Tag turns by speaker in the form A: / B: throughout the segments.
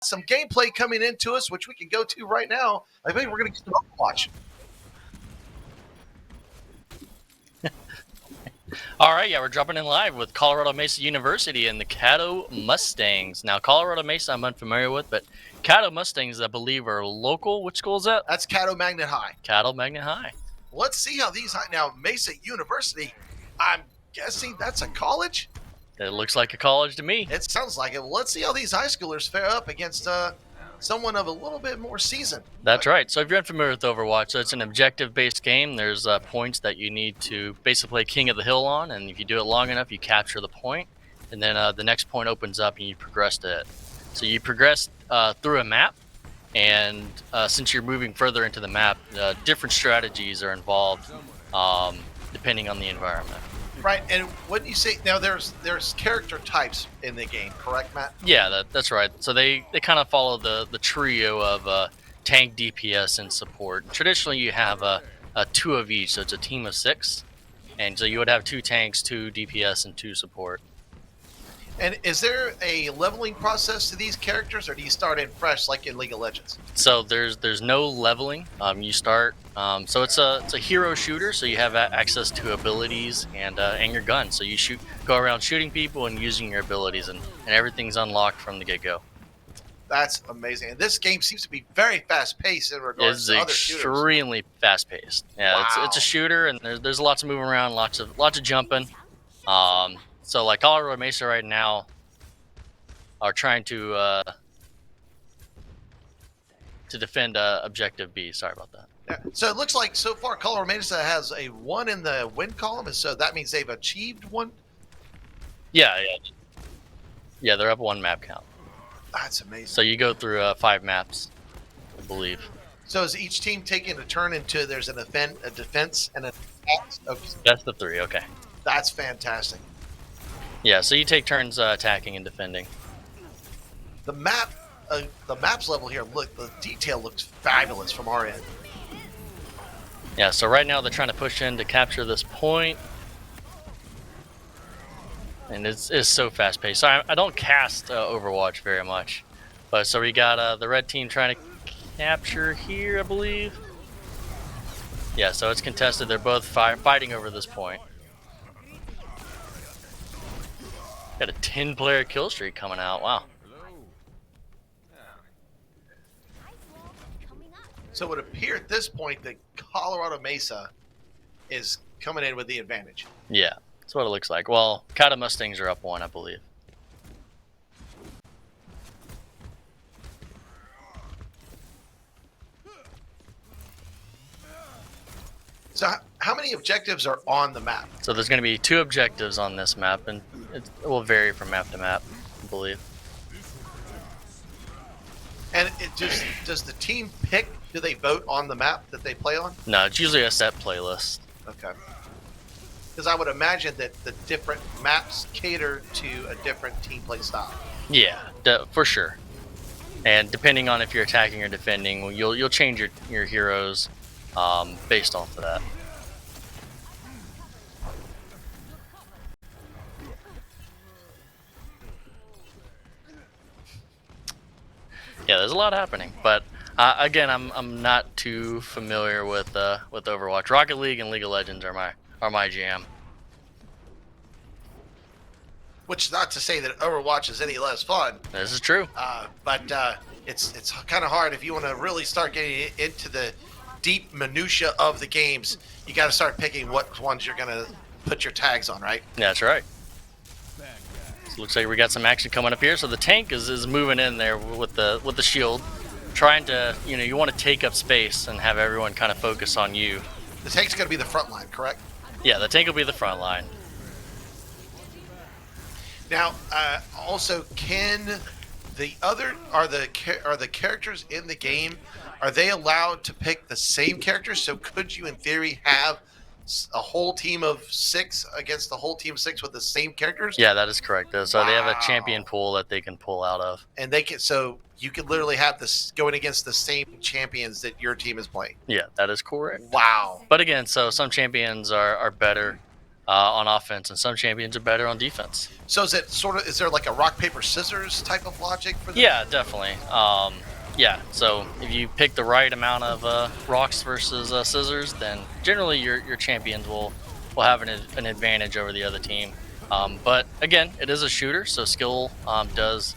A: some gameplay coming into us, which we can go to right now. I think we're going to get to watch.
B: All right, yeah, we're dropping in live with Colorado Mesa University and the Caddo Mustangs. Now, Colorado Mesa I'm unfamiliar with, but Caddo Mustangs, I believe, are local. Which school is that?
A: That's Caddo Magnet High.
B: Caddo Magnet High.
A: Let's see how these now Mesa University. I'm guessing that's a college.
B: It looks like a college to me.
A: It sounds like it. Well, let's see how these high schoolers fare up against someone of a little bit more seasoned.
B: That's right. So if you're unfamiliar with Overwatch, so it's an objective-based game. There's points that you need to basically play King of the Hill on, and if you do it long enough, you capture the point, and then the next point opens up and you progress to it. So you progress through a map, and since you're moving further into the map, different strategies are involved depending on the environment.
A: Right, and what you say now? There's character types in the game, correct, Matt?
B: Yeah, that's right. So they kind of follow the trio of tank, DPS, and support. Traditionally, you have two of each, so it's a team of 6, and so you would have 2 tanks, 2 DPS, and 2 support.
A: And is there a leveling process to these characters, or do you start in fresh like in League of Legends?
B: So there's no leveling. You start. So it's a hero shooter. So you have access to abilities and your gun. So you go around shooting people and using your abilities, and everything's unlocked from the get-go.
A: That's amazing. And this game seems to be very fast-paced in regards to other shooters.
B: It's extremely fast-paced. Yeah,
A: wow.
B: It's a shooter, and there's lots of moving around, lots of jumping. So like Colorado Mesa right now are trying to defend Objective B. Sorry about that.
A: Yeah. So it looks like so far Colorado Mesa has a 1 in the win column, and so that means they've achieved 1.
B: Yeah, they're up 1 map count.
A: That's amazing.
B: So you go through 5 maps, I believe.
A: So is each team taking a turn into there's an event, a defense, and an attack? Okay.
B: Best of 3. Okay.
A: That's fantastic.
B: Yeah, so you take turns attacking and defending.
A: The map's level here. Look, the detail looks fabulous from our end.
B: Yeah, so right now they're trying to push in to capture this point, and it's so fast paced. So I don't cast Overwatch very much, but so we got the red team trying to capture here, I believe. Yeah, so it's contested. They're both fighting over this point. Got a 10-player kill streak coming out. Wow.
A: So it would appear at this point that Colorado Mesa is coming in with the advantage.
B: Yeah, that's what it looks like. Well, Caddo Mustangs are up 1, I believe.
A: So how many objectives are on the map?
B: So there's going to be 2 objectives on this map, and it will vary from map to map, I believe.
A: And does the team pick? Do they vote on the map that they play on?
B: No, it's usually a set playlist.
A: Okay. Because I would imagine that the different maps cater to a different team play style.
B: Yeah, for sure. And depending on if you're attacking or defending, you'll change your heroes based off of that. Yeah, there's a lot happening, but again, I'm not too familiar with Overwatch. Rocket League and League of Legends are my jam.
A: Which is not to say that Overwatch is any less fun.
B: This is true.
A: But it's kind of hard if you want to really start getting into the deep minutia of the games. You got to start picking what ones you're going to put your tags on, right?
B: Yeah, that's right. So looks like we got some action coming up here. So the tank is moving in there with the shield, trying to you want to take up space and have everyone kind of focus on you.
A: The tank's going to be the front line, correct?
B: Yeah, the tank will be the front line.
A: Now, also, are the characters in the game, are they allowed to pick the same characters? So could you, in theory, have a whole team of 6 against the whole team of 6 with the same characters?
B: Yeah, that is correct. So they have a
A: Wow.
B: champion pool that they can pull out of.
A: And they can, so you could literally have this going against the same champions that your team is playing.
B: Yeah, that is correct.
A: Wow.
B: But again, so some champions are better on offense, and some champions are better on defense.
A: So is there like a rock paper scissors type of logic for this?
B: Yeah, definitely. Yeah, so if you pick the right amount of rocks versus scissors, then generally your champions will have an advantage over the other team. But again, it is a shooter, so skill does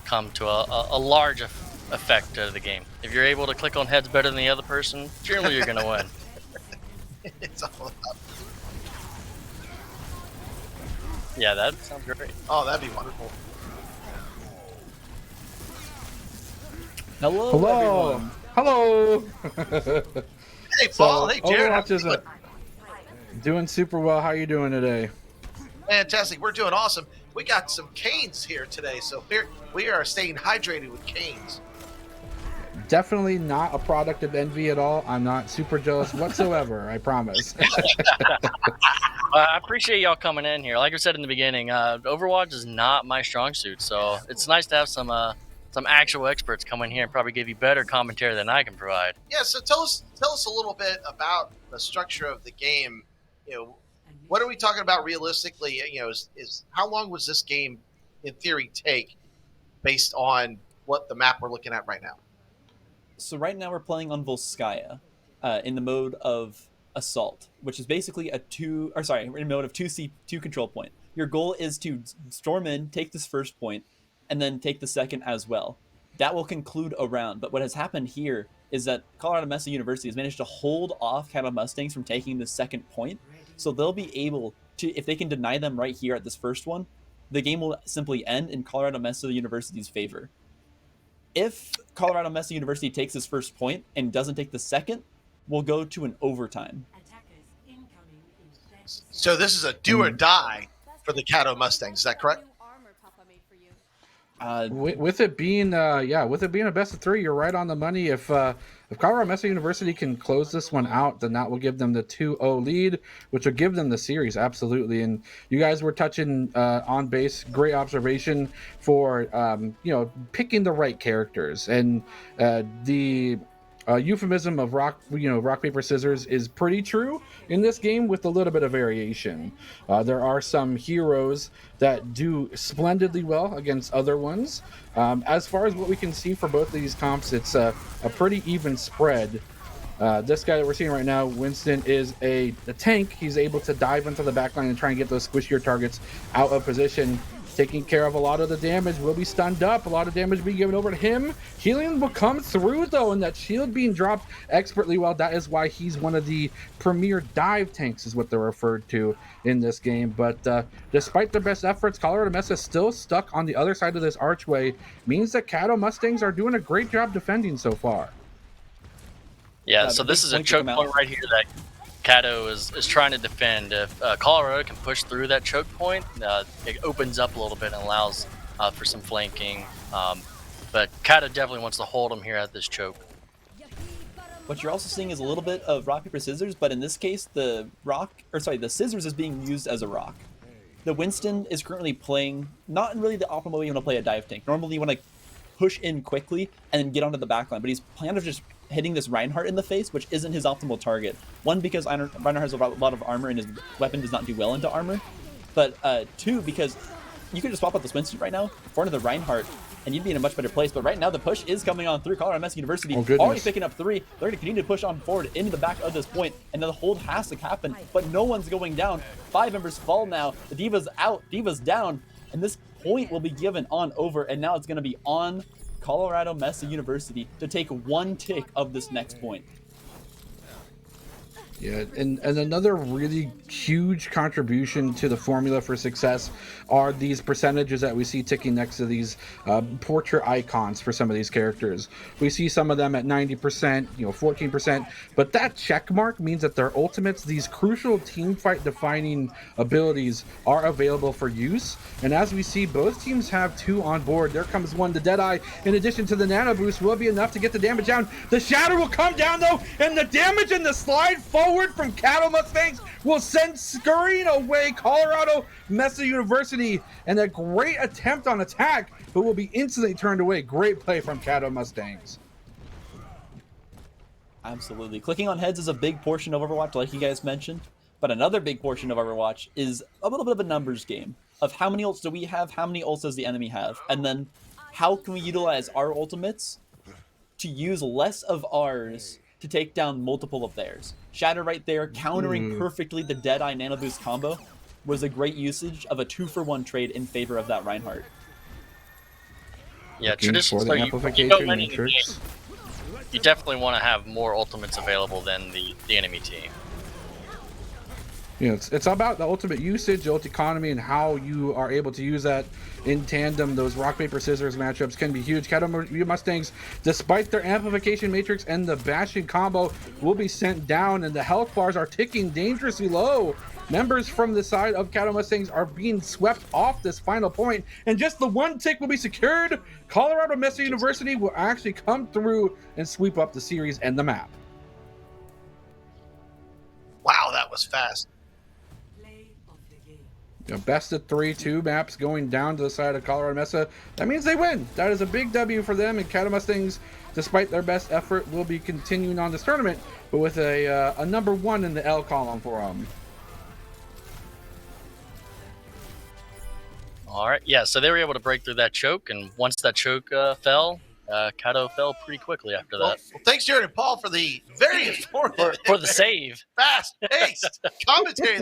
B: come to a large effect of the game. If you're able to click on heads better than the other person, generally you're going to win.
A: It's all about.
B: Yeah, that sounds great.
A: Oh, that'd be wonderful.
C: Hello.
D: everyone.
C: Hello.
A: Hey, Paul. Hey, Jared.
C: Overwatch is doing super well. How are you doing today?
A: Fantastic. We're doing awesome. We got some canes here today, so we are staying hydrated with canes.
C: Definitely not a product of envy at all. I'm not super jealous whatsoever. I promise.
B: I appreciate y'all coming in here. Like I said in the beginning, Overwatch is not my strong suit, so it's nice to have some actual experts come in here and probably give you better commentary than I can provide.
A: Yeah. So tell us a little bit about the structure of the game. You know, what are we talking about realistically? You know, is how long was this game in theory take based on what the map we're looking at right now?
D: So right now we're playing on Volskaya, in the mode of assault, which is basically in mode of 2 control point. Your goal is to storm in, take this first point, and then take the second as well. That will conclude a round. But what has happened here is that Colorado Mesa University has managed to hold off Caddo Mustangs from taking the second point. So they'll be able to, if they can deny them right here at this first one, the game will simply end in Colorado Mesa University's favor. If Colorado Mesa University takes this first point and doesn't take the second, we'll go to an overtime.
A: So this is a do or die for the Caddo Mustangs. Is that correct?
C: With it being a best of 3, you're right on the money. If Colorado Mesa University can close this one out, then that will give them the 2-0 lead, which will give them the series, absolutely. And you guys were touching on base, great observation for picking the right characters, and the euphemism of rock paper scissors is pretty true in this game, with a little bit of variation. There are some heroes that do splendidly well against other ones. As far as what we can see for both of these comps, it's a pretty even spread. This guy that we're seeing right now, Winston, is a tank. He's able to dive into the backline and try and get those squishier targets out of position, taking care of a lot of the damage. Will be stunned up, a lot of damage being given over to him. Healing will come through though, and that shield being dropped expertly well. That is why he's one of the premier dive tanks, is what they're referred to in this game. But despite their best efforts, Colorado Mesa is still stuck on the other side of this archway. Means that Caddo Mustangs are doing a great job defending so far.
B: Yeah, so this is a choke point right here that Caddo is trying to defend. If Colorado can push through that choke point, it opens up a little bit and allows for some flanking. But Caddo definitely wants to hold them here at this choke.
D: What you're also seeing is a little bit of rock, paper, scissors, but in this case, the scissors is being used as a rock. The Winston is currently playing not really the optimal way you want to play a dive tank. Normally you want to push in quickly and then get onto the backline, but he's kind of just hitting this Reinhardt in the face, which isn't his optimal target. One, because Reinhardt has a lot of armor and his weapon does not do well into armor. But two, because you could just swap out this Winston right now for into the Reinhardt, and you'd be in a much better place. But right now, the push is coming on through. Colorado Mesa University already picking up 3. They're going to continue to push on forward into the back of this point, and then the hold has to happen, but no one's going down. 5 members fall now. The Diva's out, Diva's down, and this point will be given on over, and now it's going to be on Colorado Mesa University to take 1 tick of this next point.
C: Yeah, and another really huge contribution to the formula for success are these percentages that we see ticking next to these portrait icons for some of these characters. We see some of them at 90%, 14%, but that check mark means that their ultimates, these crucial team fight defining abilities, are available for use. And as we see, both teams have 2 on board. There comes one, the Deadeye, in addition to the nano boost, will be enough to get the damage down. The shatter will come down though, and the damage and the slide forward from Caddo Mustangs will send scurrying away Colorado Mesa University, and a great attempt on attack, but will be instantly turned away. Great play from Caddo Mustangs.
D: Absolutely. Clicking on heads is a big portion of Overwatch, like you guys mentioned, But another big portion of Overwatch is a little bit of a numbers game of how many ults do we have, how many ults does the enemy have, and then how can we utilize our ultimates to use less of ours to take down multiple of theirs. Shatter right there, countering perfectly the Deadeye Nano Boost combo, was a great usage of a 2-for-1 trade in favor of that Reinhardt.
B: Yeah,
C: Looking
B: traditionally,
C: for the
B: so
C: amplification
B: winning the game,
C: matrix.
B: you definitely want to have more ultimates available than the enemy team.
C: You know, it's about the ultimate usage, ult economy, and how you are able to use that in tandem. Those rock paper scissors matchups can be huge. Caddo Mustangs, despite their amplification matrix and the bashing combo, will be sent down, and the health bars are ticking dangerously low. Members from the side of Caddo Mustangs are being swept off this final point, and just the one tick will be secured. Colorado Mesa University will actually come through and sweep up the series and the map.
A: Wow, that was fast.
C: You know, best of 3-2 maps going down to the side of Colorado Mesa. That means they win. That is a big W for them, and Caddo Mustangs, despite their best effort, will be continuing on this tournament, but with a number 1 in the L column for them.
B: All right, yeah, so they were able to break through that choke, and once that choke fell, Caddo fell pretty quickly after that.
A: Well, thanks, Jared and Paul, for the very informative,
B: For the save.
A: fast-paced commentary there.